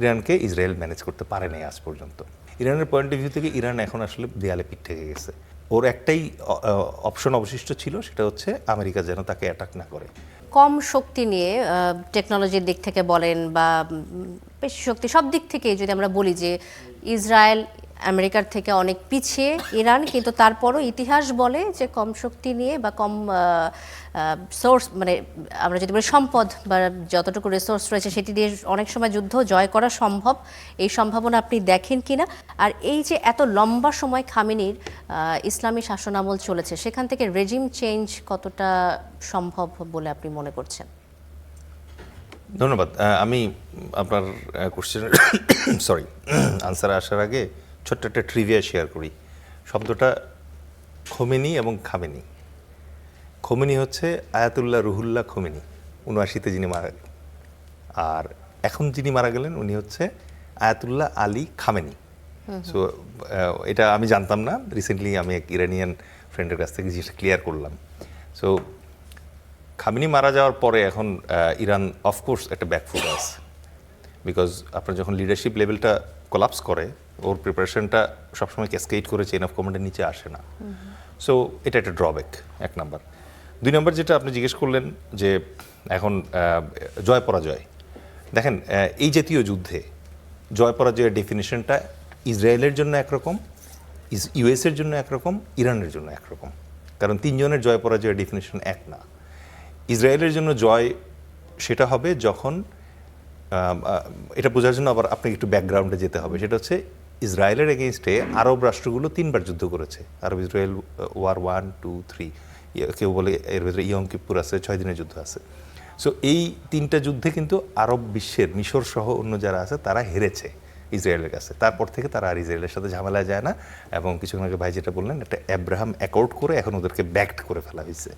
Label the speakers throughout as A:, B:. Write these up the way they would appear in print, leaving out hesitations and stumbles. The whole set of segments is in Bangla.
A: ইরানকে ইসরায়েল ম্যানেজ করতে পারে নাই আজ পর্যন্ত। ইরানের পয়েন্ট অফ ভিউ থেকে ইরান এখন আসলে দেয়ালে পিঠ থেকে গেছে। ওর একটাই অপশন অবশিষ্ট ছিল, সেটা হচ্ছে আমেরিকা যেন তাকে অ্যাটাক না করে।
B: কম শক্তি নিয়ে টেকনোলজির দিক থেকে বলেন বা বেশি শক্তি, সব দিক থেকে যদি আমরা বলি যে ইসরায়েল আমেরিকার থেকে অনেক পিছিয়ে ইরান, কিন্তু তারপরও ইতিহাস বলে যে কম শক্তি নিয়ে বা কম সোর্স, মানে আমরা যদি বলি সম্পদ বা যতটুকু রিসোর্স রয়েছে সেটি দিয়ে অনেক সময় যুদ্ধ জয় করা সম্ভব। এই সম্ভাবনা আপনি দেখেন কিনা? আর এই যে এত লম্বা সময় খামেনির ইসলামী শাসনামল চলেছে, সেখান থেকে রেজিম চেঞ্জ কতটা সম্ভব বলে আপনি মনে করছেন?
A: ধন্যবাদ। আমি আপনার কোশ্চেনের আনসারে আসার আগে ছোট্ট একটা ট্রিভিয়া শেয়ার করি। শব্দটা খোমেনি এবং খামেনি। খোমেনি হচ্ছে আয়াতুল্লাহ রুহুল্লাহ খোমেনি, ৭৯-তে যিনি মারা গেলেন। আর এখন যিনি মারা গেলেন উনি হচ্ছে আয়াতুল্লাহ আলী খামেনি। সো এটা আমি জানতাম না, রিসেন্টলি আমি এক ইরানিয়ান ফ্রেন্ডের কাছ থেকে জিনিসটা ক্লিয়ার করলাম। সো খামেনি মারা যাওয়ার পরে এখন ইরান অফকোর্স একটা ব্যাকফুট আছে, বিকজ আপনার যখন লিডারশিপ লেভেলটা কোলাপস করে, ওর প্রিপারেশনটা সবসময় ক্যাসকেড করে চেইন অফ কমান্ডের নিচে আসে না। সো এটা একটা ড্রব্যাক, এক নাম্বার। ২ নম্বর যেটা আপনি জিজ্ঞেস করলেন যে এখন জয় পরাজয়, দেখেন এই জাতীয় যুদ্ধে জয় পরাজয়ের ডেফিনেশনটা ইসরায়েলের জন্য একরকম, ইউএসের জন্য একরকম, ইরানের জন্য একরকম। কারণ তিনজনের জয় পরাজয়ের ডেফিনেশন এক না। ইসরায়েলের জন্য জয় সেটা হবে যখন, এটা বোঝার জন্য আবার আপনাকে একটু ব্যাকগ্রাউন্ডে যেতে হবে। সেটা হচ্ছে ইসরায়েলের এগেনস্টে আরব রাষ্ট্রগুলো 3বার যুদ্ধ করেছে। আরব ইসরায়েল ওয়ার 1, 2, 3, কেউ বলে এর ভেতরে ইয়ম কিপ্পুর আছে, 6 দিনের যুদ্ধ আছে। সো এই 3টা যুদ্ধে কিন্তু আরব বিশ্বের মিশর সহ অন্য যারা আছে তারা হেরেছে ইসরায়েলের কাছে। তারপর থেকে তারা আর ইসরায়েলের সাথে ঝামেলায় যায় না, এবং কিছুক্ষণ আগে ভাই যেটা বললেন, একটা অ্যাব্রাহাম অ্যাকর্ড করে এখন ওদেরকে ব্যাকড করে ফেলা হয়েছে।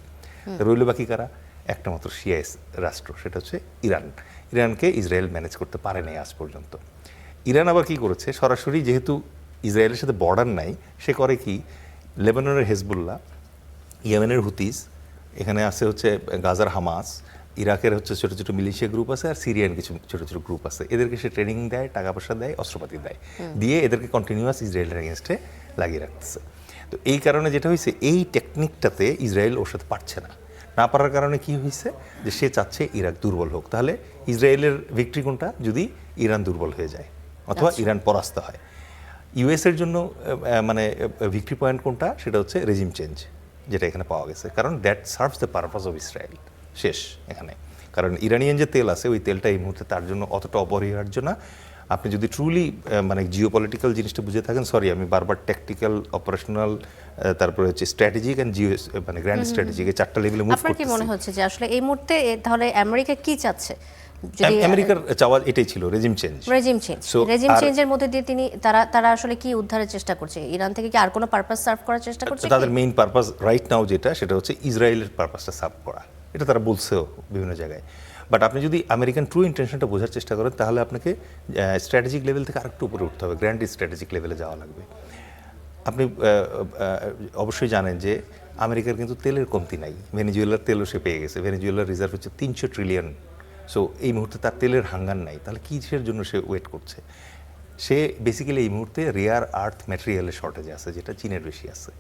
A: রইল বাকি কারা? একটা মাত্র শিয়া রাষ্ট্র, সেটা হচ্ছে ইরান। ইরানকে ইসরায়েল ম্যানেজ করতে পারে নাই আজ পর্যন্ত। ইরান আবার কি করেছে, সরাসরি যেহেতু ইসরায়েলের সাথে বর্ডার নাই, সে করে কি, লেবাননের হেজবুল্লাহ, ইয়েমেনের হুতিস, এখানে আছে হচ্ছে গাজার হামাস, ইরাকের হচ্ছে ছোটো ছোটো মিলিশিয়া গ্রুপ আছে, আর সিরিয়ান কিছু ছোটো ছোটো গ্রুপ আছে। এদেরকে সে ট্রেনিং দেয়, টাকা পয়সা দেয়, অস্ত্রপাতি দেয়, দিয়ে এদেরকে কন্টিনিউয়াস ইসরায়েলের এগেনস্টে লাগিয়ে রাখতেছে। তো এই কারণে যেটা হয়েছে, এই টেকনিকটাতে ইসরায়েল ওর সাথে পারছে না পারার কারণে কি হয়েছে, যে সে চাচ্ছে ইরাক দুর্বল হোক। তাহলে ইসরায়েলের ভিক্টরি কোনটা, যদি ইরান দুর্বল হয়ে যায় অথবা ইরান পরাস্ত হয়। ইউএসের জন্য মানে ভিক্টরি পয়েন্ট কোনটা, সেটা হচ্ছে রেজিম চেঞ্জ, যেটা এখানে পাওয়া গেছে। কারণ that serves the purpose of Israel. শেষ এখানে। কারণ ইরানিয়ান যে তেল আছে, ওই তেলটা এই মুহূর্তে তার জন্য অতটা অপরিহার্য না। আপনি যদি ট্রুলি মানে জিওপলিটিক্যাল জিনিসটা বুঝে থাকেন, সরি আমি বারবার ট্যাকটিক্যাল, অপারেশনাল, তারপরে হচ্ছে স্ট্র্যাটেজিক অ্যান্ড জিও, মানে গ্র্যান্ড স্ট্র্যাটেজিক, এই 4টা লেভেলে মুভ করতেছে।
B: আপনার কি মনে হচ্ছে যে আসলে এই মুহূর্তে তাহলে আমেরিকা কি চাচ্ছে?
A: আমেরিকার চাওয়া এটাই ছিল, রেজিম চেঞ্জ।
B: রেজিম চেঞ্জের মধ্যে দিয়ে তারা আসলে কি উদ্ধারের চেষ্টা করছে? ইরান থেকে কি আর কোনো পারপাস সার্ভ করার চেষ্টা করছে?
A: তাদের মেইন পারপাস রাইট নাও যেটা, সেটা হচ্ছে ইসরায়েলের পারপাসটা সার্ভ করা। এটা তারা বলছেও বিভিন্ন জায়গায়। বাট আপনি যদি আমেরিকান ট্রু ইন্টেনশনটা বোঝার চেষ্টা করেন, তাহলে আপনাকে স্ট্র্যাটেজিক লেভেল থেকে আরেকটু উপরে উঠতে হবে, গ্র্যান্ড স্ট্র্যাটেজিক লেভেলে যাওয়া লাগবে। আপনি অবশ্যই জানেন যে আমেরিকার কিন্তু তেলের কমতি নাই। ভেনেজুয়েলার তেলও সে পেয়ে গেছে। ভেনেজুয়েলার রিজার্ভ হচ্ছে 300 ট্রিলিয়ন। সো এই মুহূর্তে তার তেলের হাঙ্গার নাই। তাহলে কিসের জন্য সে ওয়েট করছে? সে বেসিক্যালি এই মুহূর্তে রেয়ার আর্থ ম্যাটেরিয়ালের শর্টেজ আছে, যেটা চীনের বেশি আছে।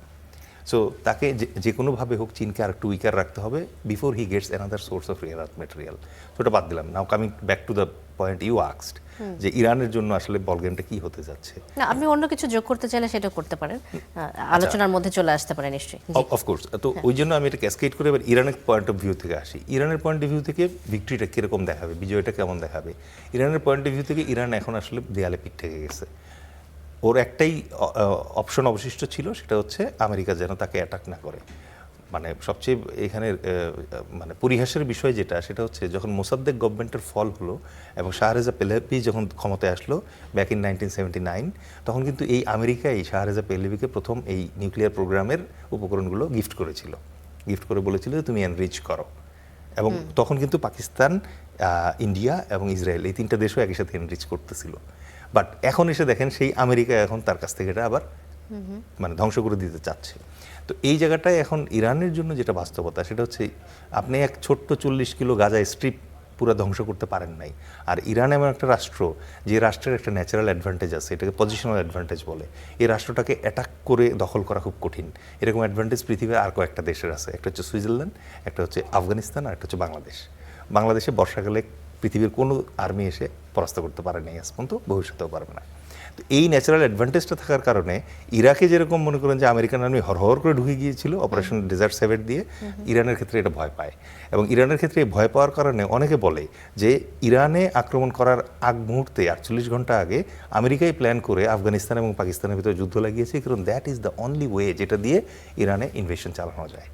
A: সো তাকে যে কোনোভাবে হোক চীনকে আর একটু উইকার রাখতে হবে before he gets another source of rare earth material. তো ওটা বাদ দিলাম। Now coming back to the point you asked, যে ইরানের জন্য আসলে বল গেমটা কি হতে যাচ্ছে।
B: না, আপনি অন্য কিছু যোগ করতে চাইলে সেটা করতে পারেন, আলোচনার মধ্যে চলে আসতে পারে নিশ্চয়ই।
A: অফকোর্স। তো ওই জন্য আমি এটা ক্যাসকেড করে এবার ইরানের পয়েন্ট অফ ভিউ থেকে আসি। ইরানের পয়েন্ট অফ ভিউ থেকে ভিক্টরিটা কীরকম দেখাবে, বিজয়টা কেমন দেখাবে? ইরানের পয়েন্ট অফ ভিউ থেকে ইরান এখন আসলে দেয়ালে পিঠ থেকে গেছে। ওর একটাই অপশন অবশিষ্ট ছিল, সেটা হচ্ছে আমেরিকা যেন তাকে অ্যাটাক না করে। মানে সবচেয়ে এখানে মানে পরিহাসের বিষয় যেটা, সেটা হচ্ছে যখন মোসাদ্দেক গভর্নমেন্টের ফল হলো এবং শাহরেজা পেহলেভি যখন ক্ষমতায় আসলো ব্যাক ইন 1979, তখন কিন্তু এই আমেরিকাই শাহরেজা পেহলেভিকে প্রথম এই নিউক্লিয়ার প্রোগ্রামের উপকরণগুলো গিফট করেছিল। গিফট করে বলেছিল যে তুমি এনরিচ করো। এবং তখন কিন্তু পাকিস্তান, ইন্ডিয়া এবং ইসরায়েল, এই 3টা দেশও একই সাথে এনরিচ করতেছিল। বাট এখন এসে দেখেন সেই আমেরিকা এখন তার কাছ থেকে এটা আবার মানে ধ্বংস করে দিতে চাচ্ছে। তো এই জায়গাটায় এখন ইরানের জন্য যেটা বাস্তবতা, সেটা হচ্ছে আপনি এক ছোট্ট 40 কিলো গাজা স্ট্রিপ পুরো ধ্বংস করতে পারেন নাই। আর ইরান এমন একটা রাষ্ট্র যে রাষ্ট্রের একটা ন্যাচারাল অ্যাডভান্টেজ আছে, এটাকে পজিশনাল অ্যাডভান্টেজ বলে। এই রাষ্ট্রটাকে অ্যাটাক করে দখল করা খুব কঠিন। এরকম অ্যাডভান্টেজ পৃথিবীর আর কয়েকটা দেশের আছে, একটা হচ্ছে সুইজারল্যান্ড, একটা হচ্ছে আফগানিস্তান, আর একটা হচ্ছে বাংলাদেশ। বাংলাদেশে বর্ষাকালে পৃথিবীর কোনো আর্মি এসে পরাস্ত করতে পারে নাই আজ পর্যন্ত, ভবিষ্যতেও পারবে না। তো এই ন্যাচারাল অ্যাডভান্টেজটা থাকার কারণে ইরাকে যেরকম মনে করেন যে আমেরিকান আর্মি হরহর করে ঢুকে গিয়েছিল অপারেশন ডেজার্ট সেভেন দিয়ে, ইরানের ক্ষেত্রে এটা ভয় পায়। এবং ইরানের ক্ষেত্রে এই ভয় পাওয়ার কারণে অনেকে বলে যে ইরানে আক্রমণ করার আগ মুহূর্তে 48 ঘন্টা আগে আমেরিকাই প্ল্যান করে আফগানিস্তান এবং পাকিস্তানের ভিতরে যুদ্ধ লাগিয়েছে, কারণ that is the only way যেটা দিয়ে ইরানে ইনভেশন চালানো যায়।